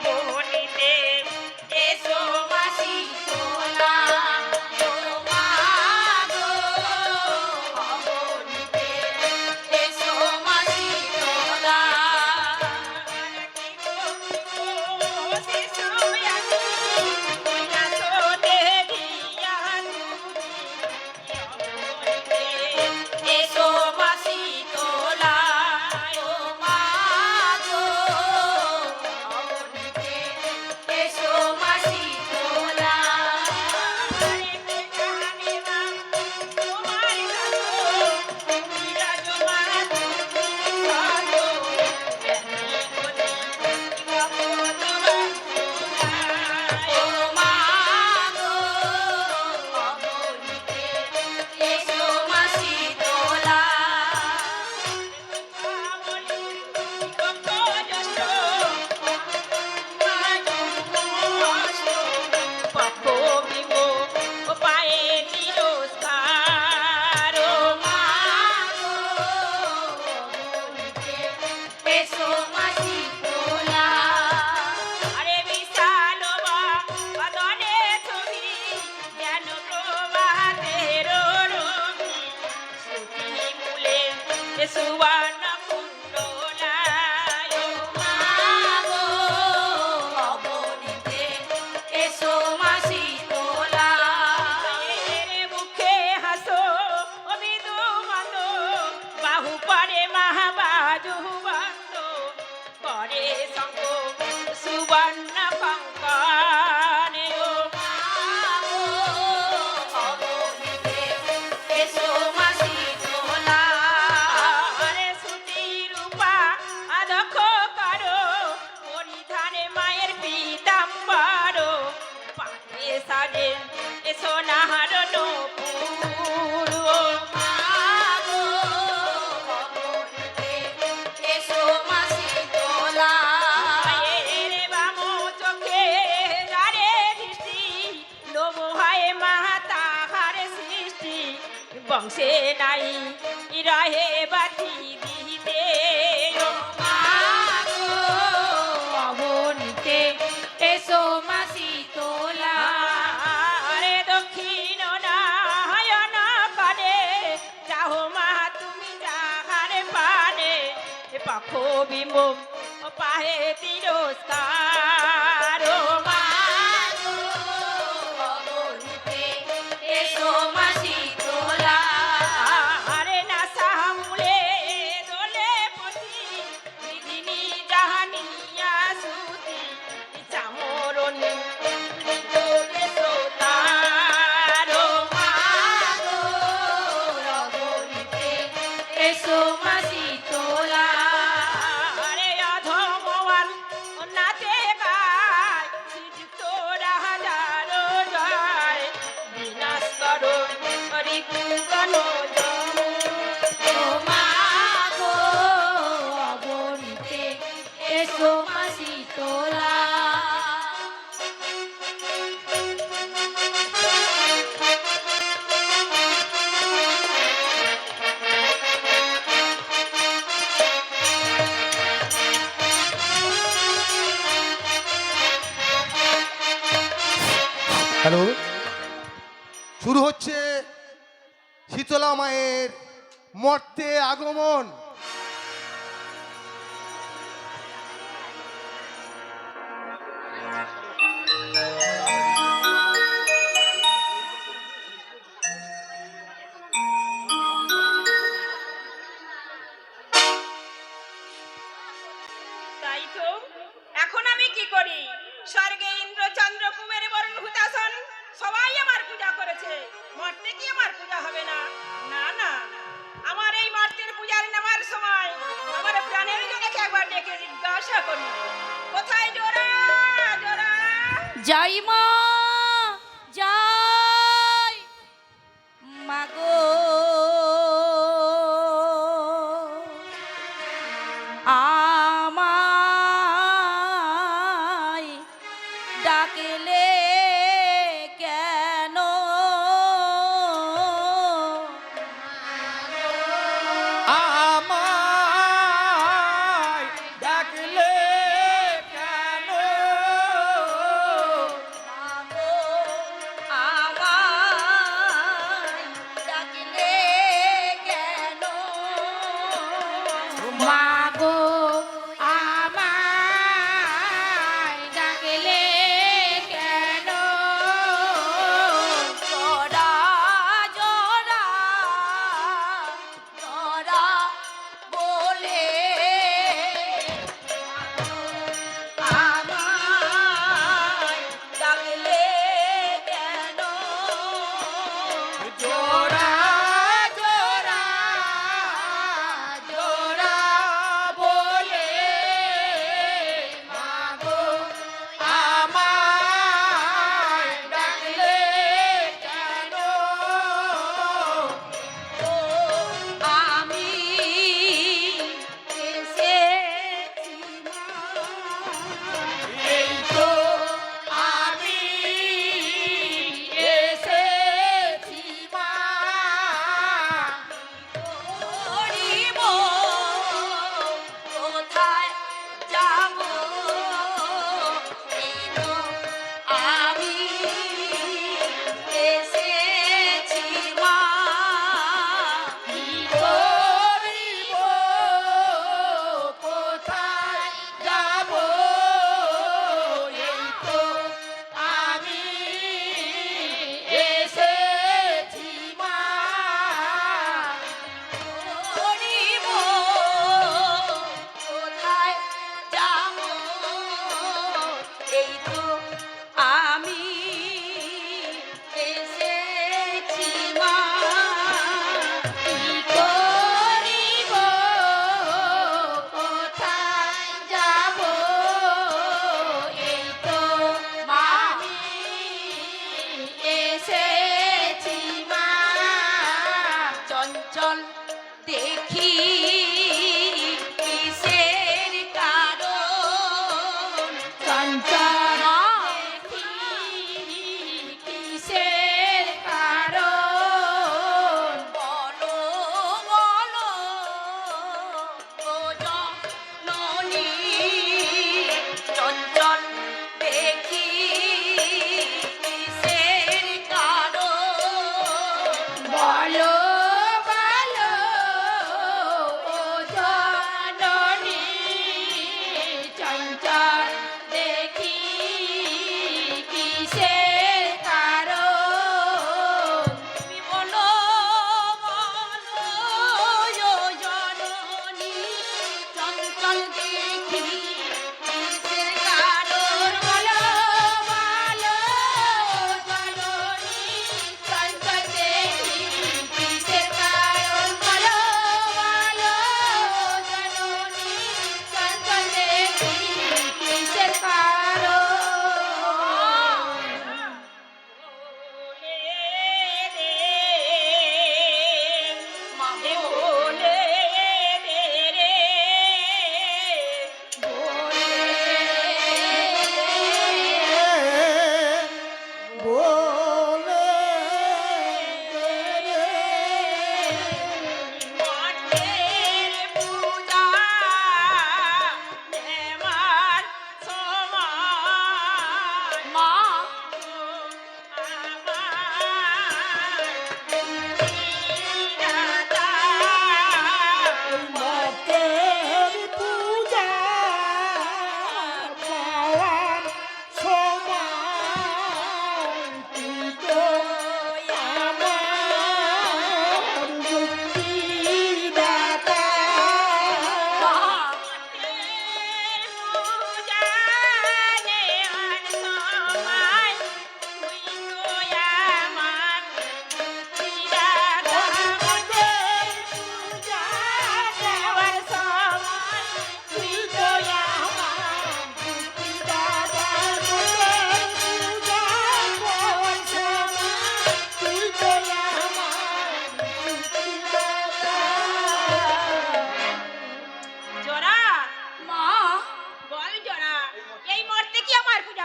অবনীতে এসো মাসি তোলা ও মা গো অবনীতে এসো মাসি তোলা এসো মাসি তোলা ও মা গো অবনীতে এসো মাসি তোলা ও মা গো অবনীতে এসো মাসি তোলা পায়ে তিরস্কার ও মা গো অবনীতে এসো মাসি তোলা আরে বিশাল বদনে ছবি যেন প্রভাতের রবি শ্রুতি মূলে সুবর্ণ কুণ্ডলায় ও মা গো অবনীতে এসো মাসি তোলা মুখে হাসো অবিদু মন্দ বাহু পরে মহাবাজু বন্ধ করে শঙ্খ সুবর্ণ কঙ্কণে ও মা গো অবনীতে এসো মাসি তোলা আরে শ্রুতি রূপা আদক্ষ করো পরিধানে মায়ের পীতাম্বর পাতে সাজে এসো নাহার নূপুর ও মা গো অবনীতে এসো মাসি তোলা এর বাম চোখে যারে দৃষ্টি লোভ হয় মাহা তাহার সৃষ্টি বংশে নাই রহে বাতি দিতে ও মা গো অবনীতে এসো মাসি তোলা আরে দক্ষিণ নয়ন করে যাহো মা তুমি যাহার পানে পাখ বিমুখ পাহে তিরস্কার ও মা গো অবনীতে এসো মাসি তোলা আরে নাসা মূলে দোলে পতি বিধিনি জাহানিয়া সুতি চামরণী তার ও মা গো অবনীতে এসো মাসি তোলা আরে অধমওয়াল নাচে গায় শ্রীযুক্ত রাজার জয় বিনাশ করো রিপুগণ ও মা গো অবনীতে এসো মাসি তোলা হ্যালো, শুরু হচ্ছে শীতলা মায়ের মর্তে আগমন। তাই তো এখন আমি কি করি স্বর্গে ইন্দ্র চন্দ্র কুবের বরুণ হুতাসন সবাই আমার পূজা করেছে মর্তে কি আমার পূজা হবে না না না আমার এই মর্তের পূজার নেওয়ার সময় আমার প্রাণের জনকে একবার ডেকে জিজ্ঞাসা করি কোথায় জোড়া জোড়া যাই মা যাই মাগো আমায় ডাকলে কেন আমায় ডাকলে কেন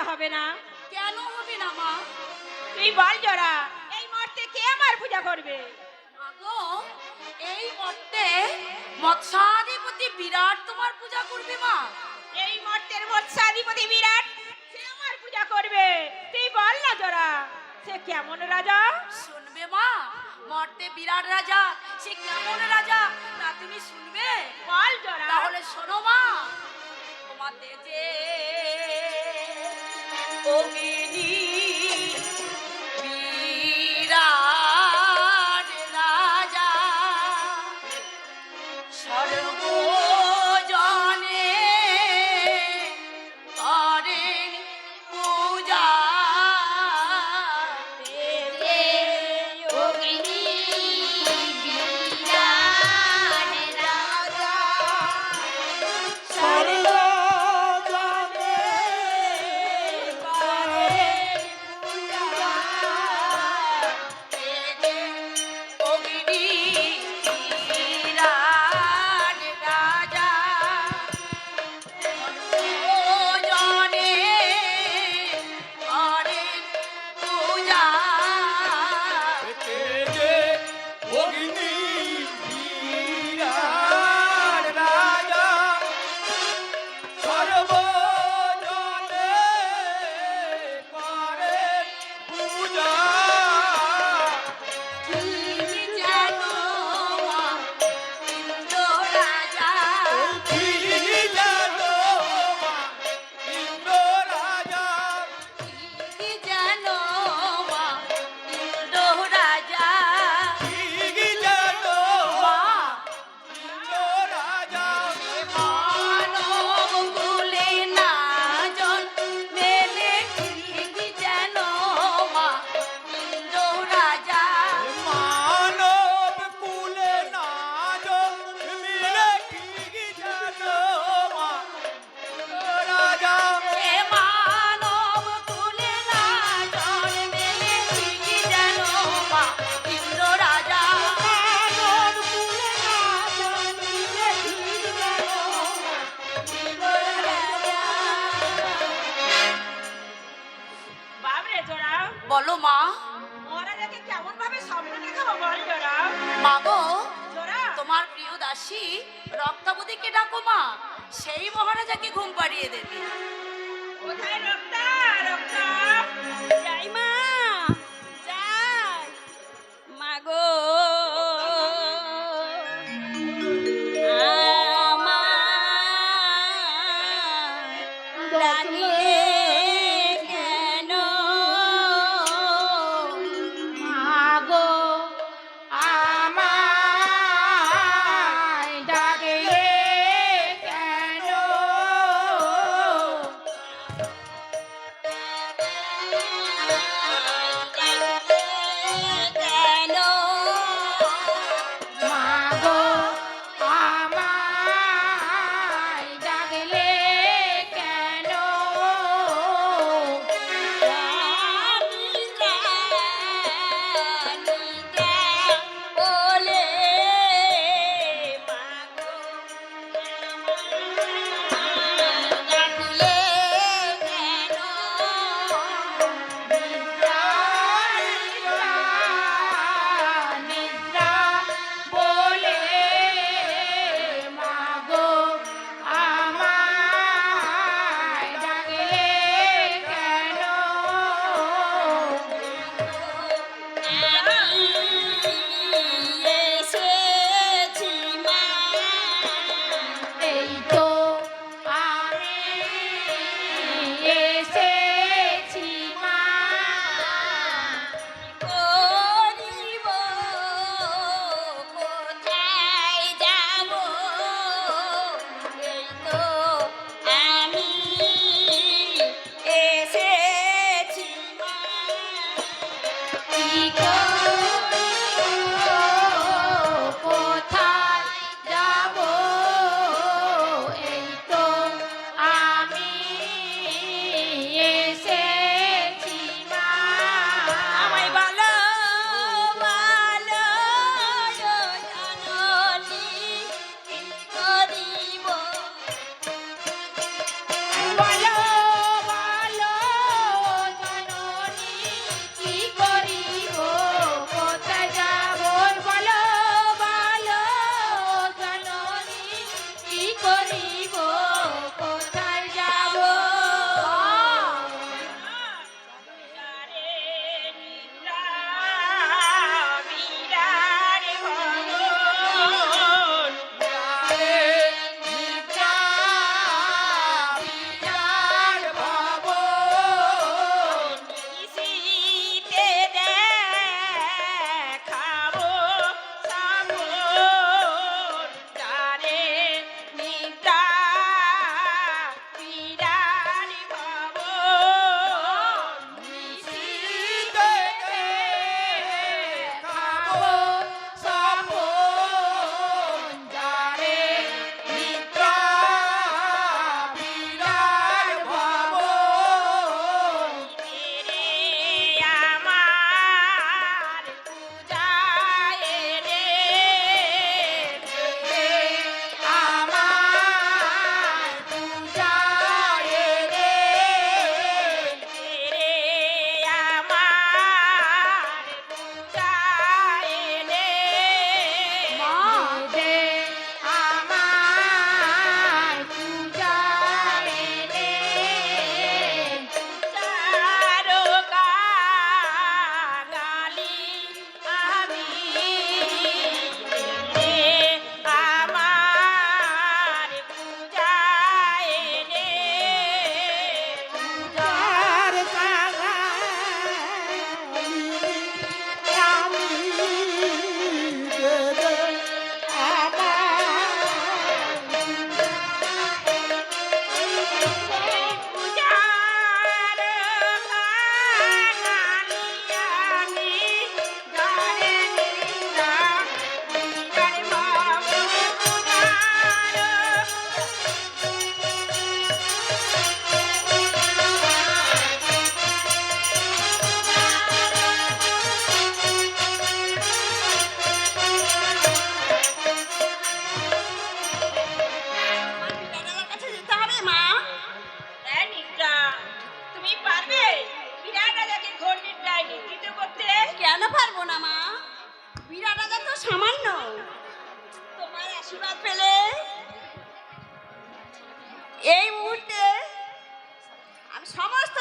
হবে না? কেন হবে না মা? তুই বল জোড়া, এই মর্তে কে আমার পূজা করবে? আগো এই মর্তে মৎস্যাধিপতি বিরাট তোমার পূজা করবে মা। এই মর্তের মৎস্যাধিপতি বিরাট, সে আমার পূজা করবে। তুই বল না জোড়া, সে কেমন রাজা? শুনবে মা, মর্তে বিরাট রাজা, সে কেমন রাজা তা তুমি শুনবে? বল জোড়া। তাহলে শোনো মা, তোমাদের যে অগ্নি বিরাট রাজা সর্বজনে করেন পূজা। তে অগ্নি বিরাট রাজা সর্বজনে করেন পূজা। তে অগ্নি বিরাট রাজা সর্বজনে করেন পূজা। বাবরে জোড়া, বলো মা। মহারাজাকে কেমন ভাবে স্বপ্ন দেখাবো বল জোড়া। মাগো জোড়া, তোমার প্রিয় দাসী রক্তাবতীকে ডাকো মা, সেই মহারাজাকে ঘুম পাড়িয়ে দেবে। কোথায় রক্তা? রক্তা যাই মা, যাই মাগো। আমার ডাকিলে কেন মাগো, আমায় ডাকিলে কেন? কেন মাগো, আমায় ডাকলে কেন?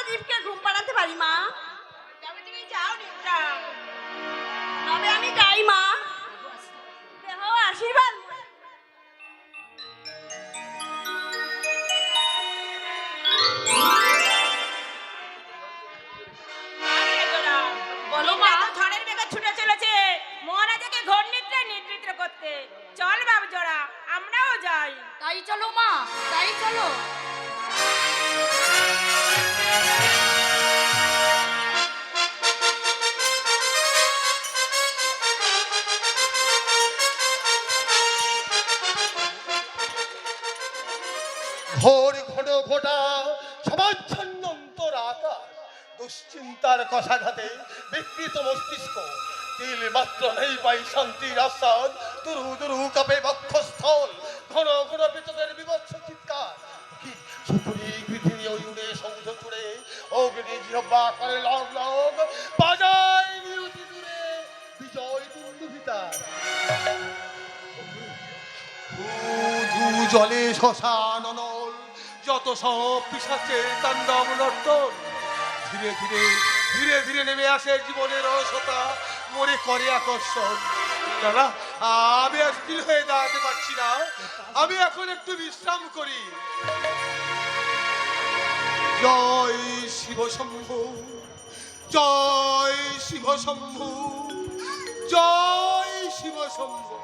দীপকে ঘুম পাড়াতে পারি মা। তবে তুমি যাও নিদ্রা। তবে আমি গাই মা, দেহ আশীর্বাদ। বলো মা। ঝড়ের বেগে ছুটে চলেছে মহারাজাকে ঘোর নিদ্রায় নিদ্রিত করতে। চল বাবু জোড়া, আমরাও যাই। তাই চলো মা, তাই চলো। ঘোর ঘন ঘোটা সমাচ্ছন্ন অন্তর আকাশ, দুশ্চিন্তার কষাঘাতে বিকৃত মস্তিষ্ক, তিল মাত্র নেই পাই শান্তির আস্বাদ, দুরু দুরু কাপে বক্ষস্থল, ঘন ঘন বেতনের বিভৎস চিৎকার, সুপুরি পৃথিবী ওই উড়ে সৌধ চুড়ে, অগ্নি জিহ্বা করে লগ লগ, বাজায় নিয়তি দূরে বিজয় দুন্দুভিতার। ধু জলে শ্মশান অনল, যত সব পিশাচের তাণ্ডব নর্তন, ধীরে ধীরে ধীরে ধীরে নেমে আসে জীবনের রসতা, মনে করে আকর্ষণ। দাদা, আমি আর স্থির হয়ে দাঁড়াতে পারছি না, আমি এখন একটু বিশ্রাম করি। জয় শিব শম্ভু, জয় শিব শম্ভু, জয় শিব শম্ভু।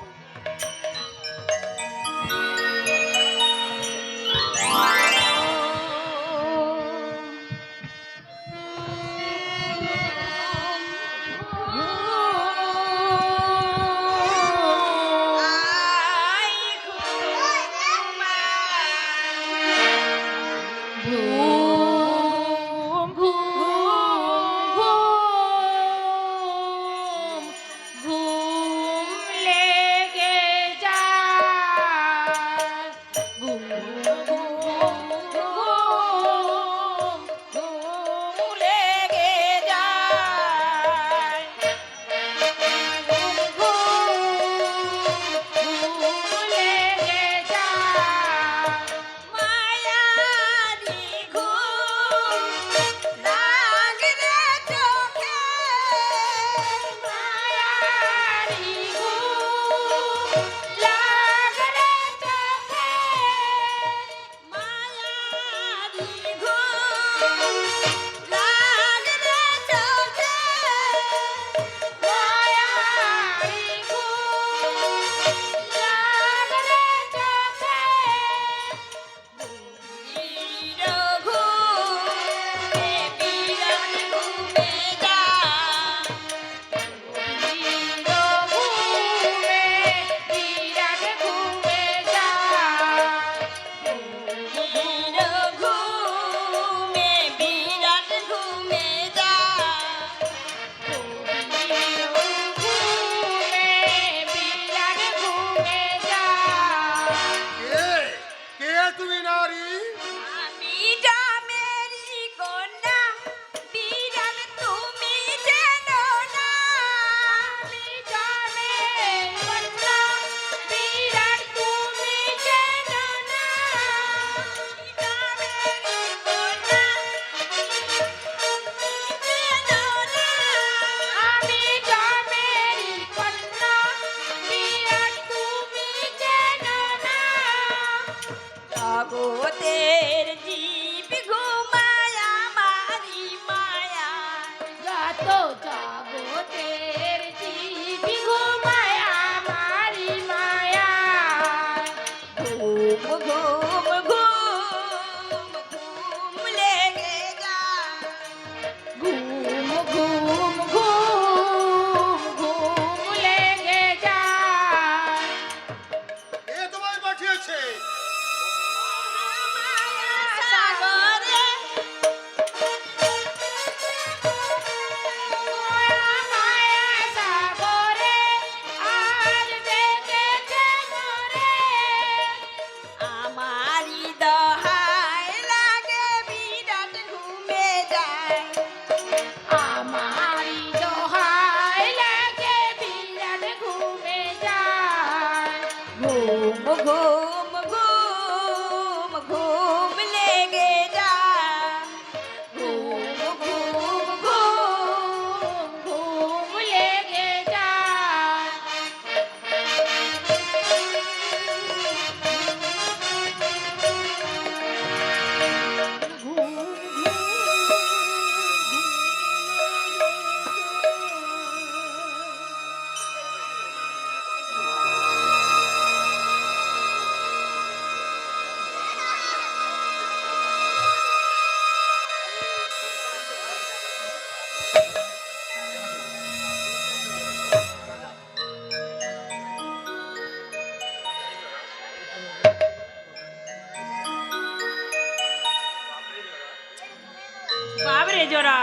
রে জোড়া,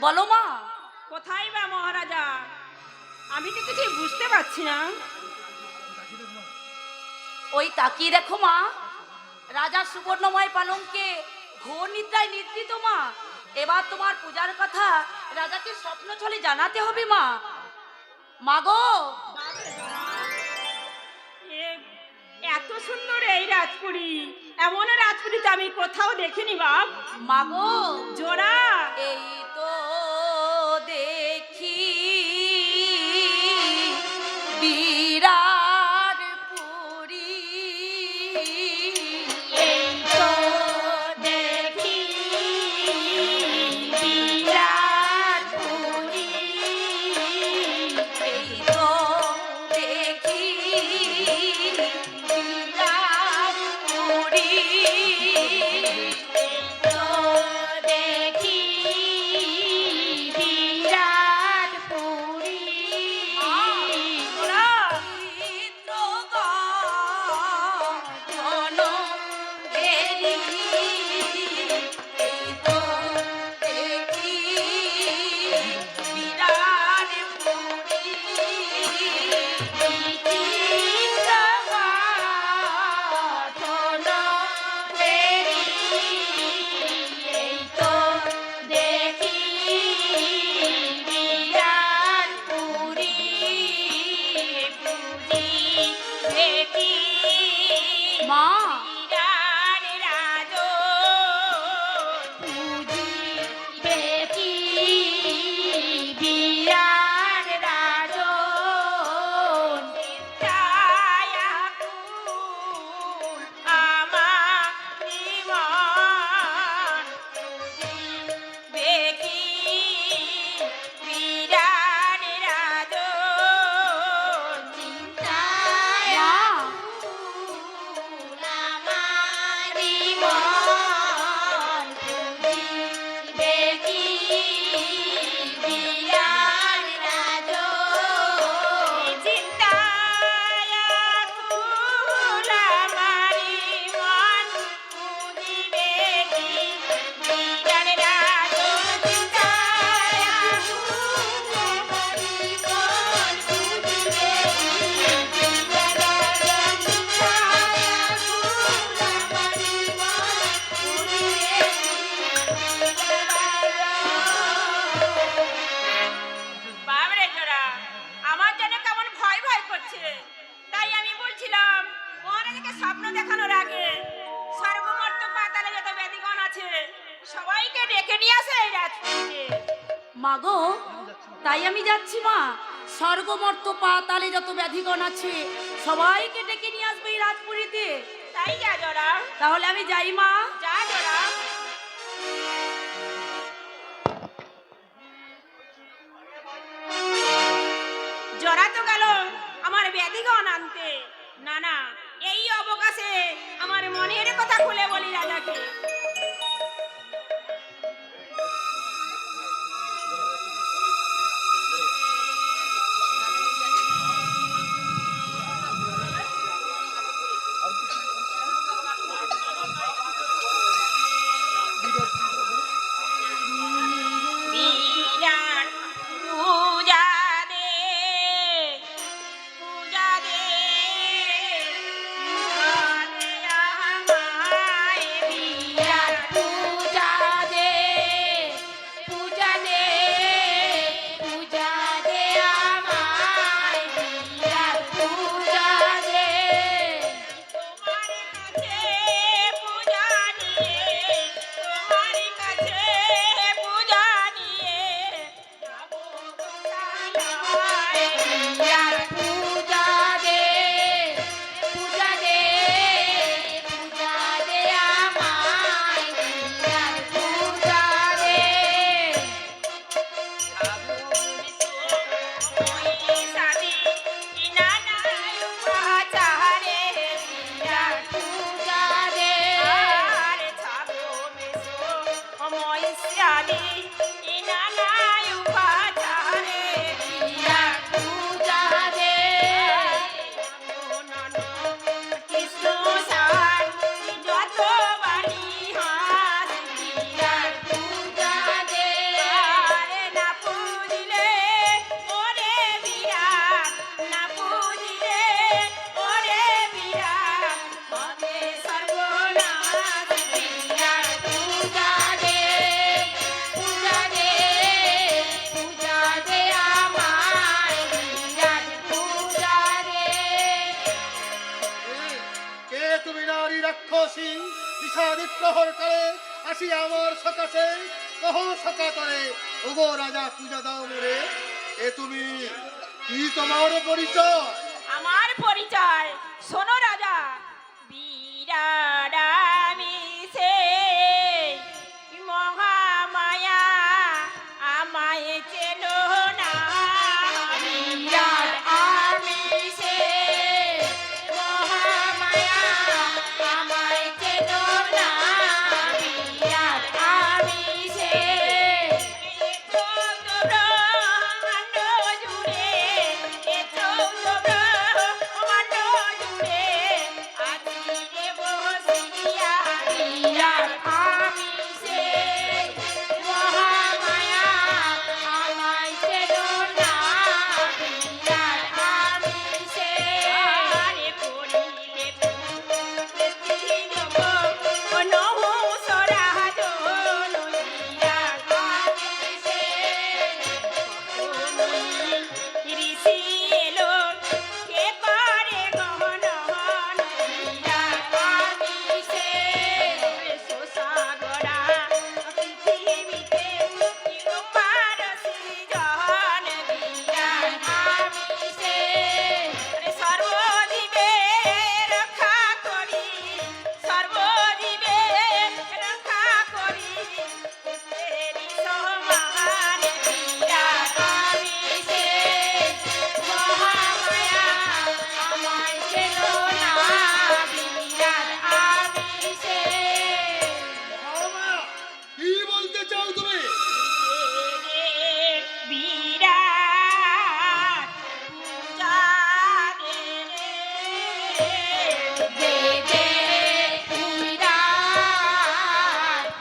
বলো মা। কোথায় বা মহারাজা? আমি তো কিছু বুঝতে পারছি না। ওই তাকিয়ে দেখো মা, রাজা সুবর্ণময় পালঙ্কে ঘোর নিদ্রায় নিদ্রিত মা। এবার তোমার পূজার কথা রাজাকে স্বপ্ন ছলে জানাতে হবে মা। মাগো, এত সুন্দর এই রাজপুরী, এমন রাজপুরী তো আমি কোথাও দেখিনি বাপ। মাগো জোড়া, এই তো দেখি বিরাট পুরী, এই তো দেখি বিরাট পুরী, এই তো দেখি বিরাট পুরী, এই তো দেখি বিরাট পুরী। জোড়া, চিত্রগণ দেরি, এই তো দেখি বিরাট পুরী, এই তো দেখি বিরাট পুরী, পুরী দেখি মা বিরাট রাজো, পুরী দেখি বিরাট রাজো, চিন্তায়াকুল আমার মন, দেখি বিরাট রাজো, চিন্তায়াকুল আমারি মন, দেখি বিরাট রাজো, চিন্তায়াকুল আমারি মন, দেখি বিরাট রাজো, চিন্তায়াকুল আমারি মন, দেখি বাবরে জোড়া, আমার যেন কেমন ভয় ভয় করছে। তাই আমি বলছিলাম মহারাজকে স্বপ্ন দেখানোর আগে সর্বমর্ত পাতালে যত ব্যাধিগণ আছে সবাইকে ডেকে নিয়ে আসে এই রাজপুরীতে। মাগো, তাই আমি যাচ্ছি মা। স্বর্গমর্ত পাতালে যত ব্যাধিগণ আছে সবাইকে ডেকে নিয়ে আসবে এই রাজপুরীতে। তাই যা জোড়া, তাহলে আমি যাই মা। যা জোড়া। জোড়া তো গেল আমার ব্যাধিগণ আনতে। না না, এই অবকাশে আমার মনের কথা খুলে বলি রাজাকে। বিরাট পূজা দে, পূজা দে, পূজা দে আমায়, বিরাট পূজা দে, পূজা দে, পূজা দে আমায়, বিরাট পূজা দে। তোমার কাছে পূজা নিয়ে, তোমার কাছে পূজা নিয়ে যাবো গোশালায়, বিরাট পূজা দে, পূজা দে, পূজা দে আমায়, বিরাট পূজা দে। কৃষ্ণ সার যত বাণী হাস, বিরাট পূজা আসি আমার সকাশে কহ সকা করে ওগো রাজা পূজা দাও মোরে। এ তুমি কি তোমার পরিচয়? আমার পরিচয় শোনো রাজা, বিরাট আমি সে মহামায়া, আমায় চেনো না। বিরাট আমি সে মহামায়া, আমায় চেনো না। বিরাট আমি সে ব্রহ্মাণ্ড জুড়ে, এ চৌদ্দ ব্রহ্মাণ্ড জুড়ে আছি রে বসিয়া। বিরাট আমি সে মহামায়া, আমায় চেনো না। বিরাট আমি সে আরে করিলে নহসরা জন। বিরাট আমি সে ঋষি এলো কে করে গহন হন। বিরাট আমি সে সাগরা পৃথিবীতে নিরুপার সৃজন। বিরাট আমি সে সর্বজীবে রক্ষা করি, সর্বজীবে রক্ষা করি তেরি সমান। বিরাট আমি সে মহামায়া, আমায় চেনো না। বিরাট আমি সে বাবা, কি বলতে চাও তুমি? বিরাট পূজা দে রে, দে বিরাট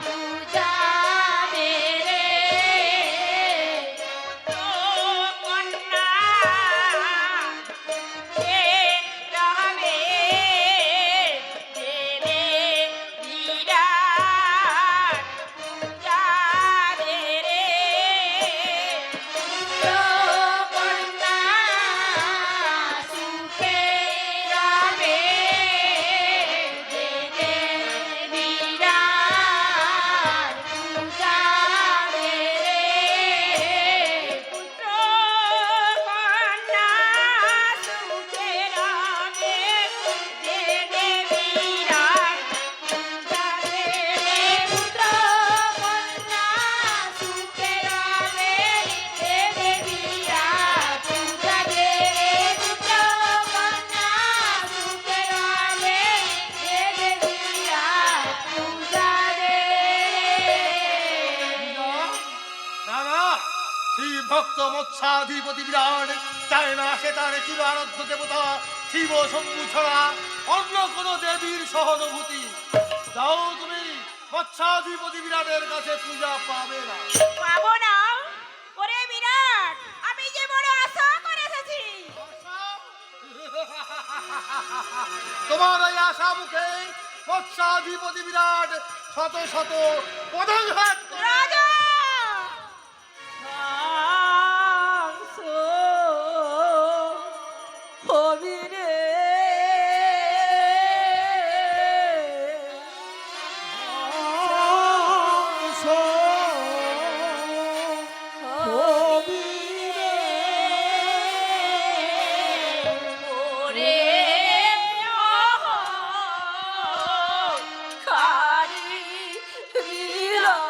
পূজা দে রে। তো কন্যা কে রহবে, দে রে বিরাট পূজা দে রে। তো কন্যা সুখে রবে, দে রে বিরাট পূজা দে রে। পুত্র কন্যা সুখে রবে, দে রে বিরাট পূজা দে রে। পুত্র কন্যা সুখে রবে, দে রে বিরাট পূজা দে রে। পুত্র কন্যা সুখে রবে, দে রে বিরাট পূজা দে রে। না না, শিব ভক্ত মৎস্যাধিপতি বিরাট চায় না সে তার চির আরাধ্য দেবতা শিব শম্ভু ছাড়া অন্য কোন দেবীর সহানুভূতি। যাও তুমি, মৎস্যাধিপতি বিরাটের কাছে পূজা পাবে না। পাবো না? ওরে বিরাট, আমি যে বড় আশা করে এসেছি। তোমার এই আশা মুখে মৎস্যাধিপতি বিরাট শত শত পদাঘাত করে। রাজা ধ্বংস হবি রে। ধ্বংস হবি রে। ওরে অহংকারী বিরাট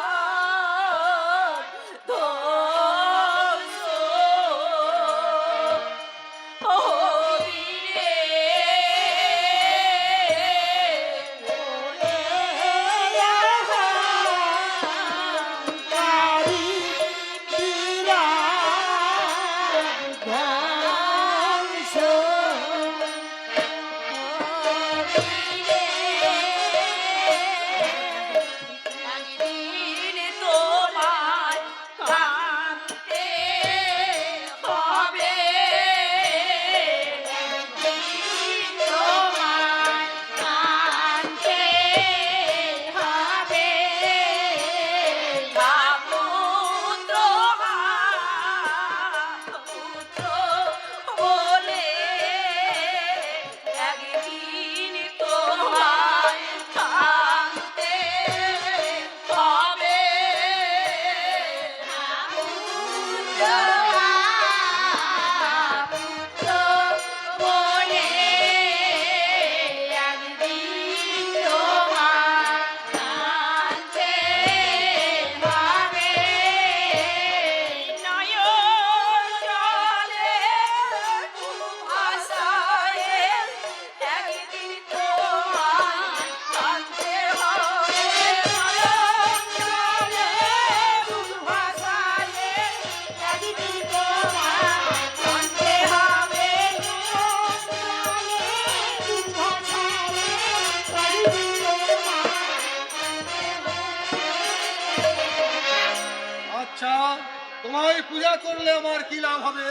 তোমায় পূজা করলে আমার কি লাভ হবে?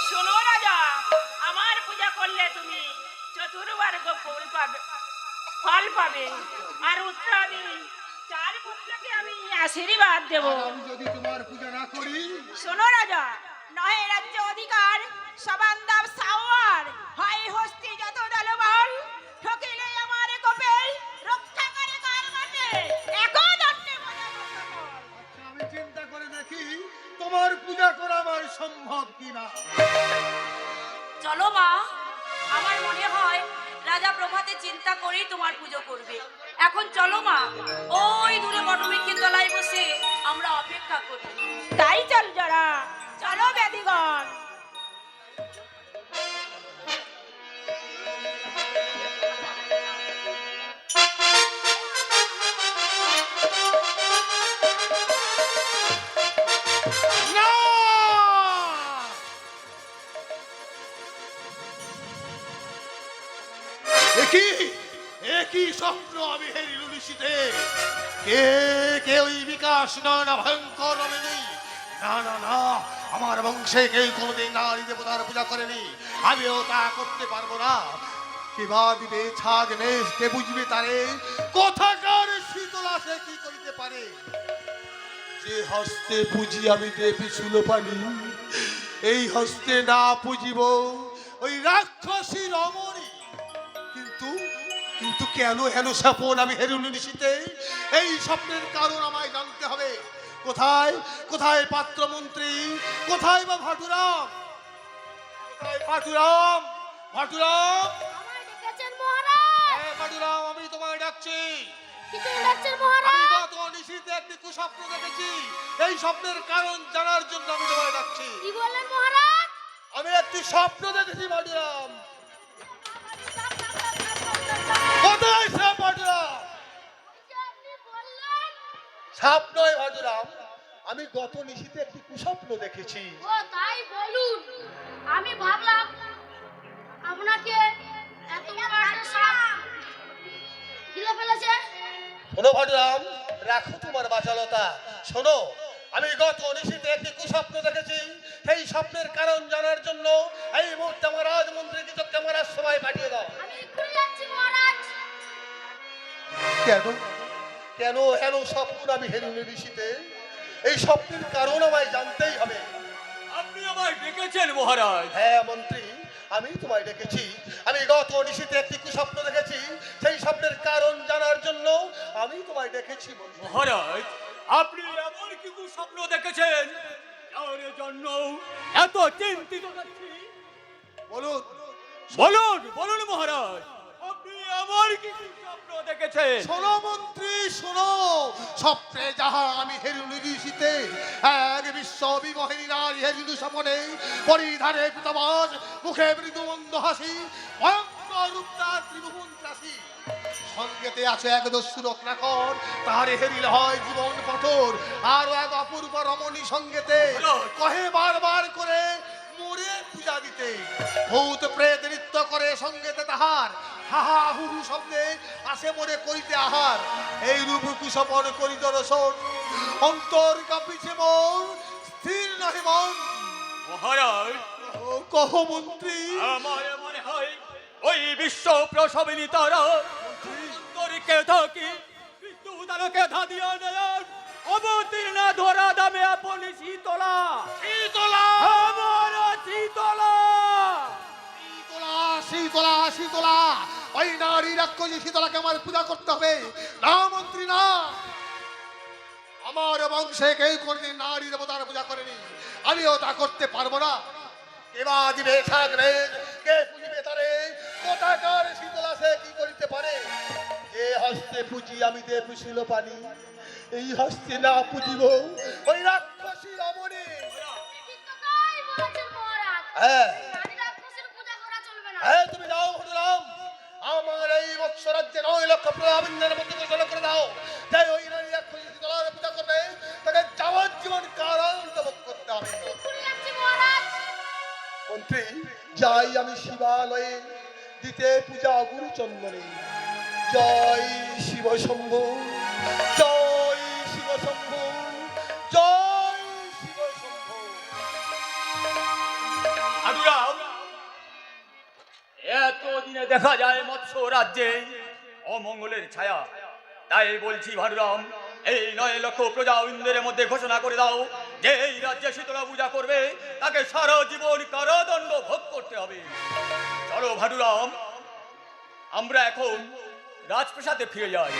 শোনো রাজা, আমার পূজা করলে তুমি চতুর্বর্গ ফল পাবে আর উত্তরাদি 4 পুত্রকে আমি আশীর্বাদ দেব। আর আমি যদি তোমার পূজা না করি? শোনো রাজা, নহে রাজ্য অধিকার সবান্দাব সাওয়ার হয় হস্তি যত দলবল ঠকিলে আমার কপেল রক্ষা করে কার মাঠে একো দণ্ডে বজাবো সকল। আচ্ছা, আমি চিন্তা করে দেখি তোমার পূজা করা আমার সম্ভব কিনা। চলো মা, আমার মনে হয় রাজা প্রভাতে চিন্তা করেই তোমার পুজো করবে। এখন চলো মা, ওই দূরে বটবৃক্ষের তলায় বসে আমরা অপেক্ষা করি। তাই চল যারা, চলো বেদিগণ। না! একই স্বপ্ন আমি হেরিলু নিশীথে। কে ওই বিকাশ না ভয়ঙ্কর রমেনি? না না না, আমার বংশে কেউ কোনোদিন নারী দেবতার পূজা করেনি, আমিও তা করতে পারবো না। কে বা দিবে ছাগ নেশ, কে বুঝবে তারে? কোথাকার শীতলা সে কি করিতে পারে? যে হস্তে পুজি আমি দেবী সুলোপানি, এই হস্তে না পুজিব ওই রাক্ষসী রমণী। কিন্তু কিন্তু কেন হেন স্বপন আমি হেরুনি নিশীথে? এই স্বপ্নের কারণ আমায় জানতে হবে। কোথায় কোথায় পাত্রমন্ত্রী, কোথায় বা ভাটুরাম? কোথায় ভাটুরাম? ভাটুরাম! আমায় ডেকেছেন মহারাজ? হ্যাঁ ভাটুরাম, আমি তোমায় ডাকছি। কিছু ডাকছেন আমি মহারাজ? গত নিশীথে একটি কুস্বপ্ন দেখেছি, এই স্বপ্নের কারণ জানার জন্য আমি তোমায় ডাকছি। কি বললেন মহারাজ? আমি একটি স্বপ্ন দেখেছি ভাটুরাম। কোথায় সে ভাটুরাম? যে আপনি বললেন? সাপ নয় ভাটুরাম, আমি গত নিশীথে একটি কুস্বপ্ন দেখেছি। ও তাই বলুন। আমি ভাবলাম আপনাকে এত বড় একটা সাপ গিলে ফেলেছে। শোনো ভাটুরাম, রাখো তোমার বাচালতা। শোনো, আমি গত নিশীথে একটি কুস্বপ্ন দেখেছি, সেই স্বপ্নের কারণ জানার জন্য এই মুহূর্তে আমার রাজমন্ত্রীকে চোখে মারার সময় পাঠিয়ে দাও। আমি এক্ষুনি যাচ্ছি মহারাজ। কেন কেন হেন স্বপ্ন আমি হেরুনি নিশীথে? এই স্বপ্নের কারণ আমায় জানতেই হবে। আপনি আমায় ডেকেছেন মহারাজ? হ্যাঁ মন্ত্রী, আমি তোমায় ডেকেছি। আমি গত নিশীথে একটি কুস্বপ্ন দেখেছি, সেই স্বপ্নের কারণ জানার জন্য আমি তোমায় ডেকেছি মন্ত্রী। মহারাজ, আপনি এমন কি স্বপ্ন দেখেছেন যার জন্য এত চিন্তিত আছি? বলুন। বলুন বলুন মহারাজ, আপনি এমন কি স্বপ্ন দেখেছেন? শোনো মন্ত্রী, শোনো। স্বপ্নে যাহা আমি হেরুনি নিশীথে এক বিশ্ব বিমোহিনী নারী হেরুনি স্বপনে, পরিধানে পীতাম্বর, মুখে মৃদু মন্দ হাসি, ভয়ঙ্কর রূপদার ত্রিভুবন ত্রাসী। সঙ্গেতে আছে এক দস্যু রত্নাকর, তাহারে হেরিলে হয় জীবন পাথর। আর এক অপূর্ব রমণী সঙ্গেতে কহে বারবার করে মোরে পূজা দিতে। ভূত প্রেত নৃত্য করে সঙ্গেতে তাহার, হাহা হুহু শব্দে আসে মোরে করিতে আহার। এই রূপ কুসপন করি দর্শন, অন্তর কাঁপিছে মন, স্থির নহে মন। মহারাজ, কহ মন্ত্রী। আমার মনে হয় ওই বিশ্ব প্রসবিনী তারা অন্তরিকে থাকি কিন্তু তারকে ধাদিয়া নয়ন অবতীর্ণ ধরা দামে আপনি শীতলা শীতলা! আমার শীতলা শীতলা শীতলা শীতলা! ওই নারী রাক্ষসী শীতলাকে আমার পূজা করতে হবে। না মন্ত্রী না, আমার বংশে কেউ কোনদিন নারী দেবতার পূজা করেনি, আমিও তা করতে পারবো না। কে বা দিবে সাগরে, কে পুজিবে তারে? কোথাকার শীতলা সে কি করিতে পারে? যে হস্তে পুজি আমি দেব সুলোপানি, এই হস্তে না পুজিব ওই রাক্ষসী রমণী। ঠিক কথাই বলেছেন মহারাজ। হ্যাঁ নারী রাক্ষসের পূজা করা চলবে না। হ্যাঁ, তুমি যাও ভাটুরাম, আমার এই মৎস্য রাজ্যে 9 লক্ষ প্রজাবৃন্দের মধ্যে ঘোষণা করে দাও যে ওই নারী রাক্ষসী শীতলার পূজা করবে তাকে যাবজ্জীবন কারাদণ্ড ভোগ করতে হবে। এক্ষুনি যাচ্ছি মহারাজ। মন্ত্রী, যাই আমি শিবালয়ে দিতে পূজা গুরু চন্দনে। জয় শিব শম্ভু, জয় শিব শম্ভু, জয় শিব শম্ভু। দিনে দেখা যায় মৎস্য রাজ্যে অমঙ্গলের ছায়া। তাই বলছি ভানুরাম, এই 9 লক্ষ প্রজা ইন্দ্রের মধ্যে ঘোষণা করে দাও যে এই রাজ্যে শীতলা পূজা করবে তাকে সারা জীবন কারাদণ্ড ভোগ করতে হবে। চলো ভানুরাম, আমরা এখন রাজপ্রাসাদে ফিরে যাই।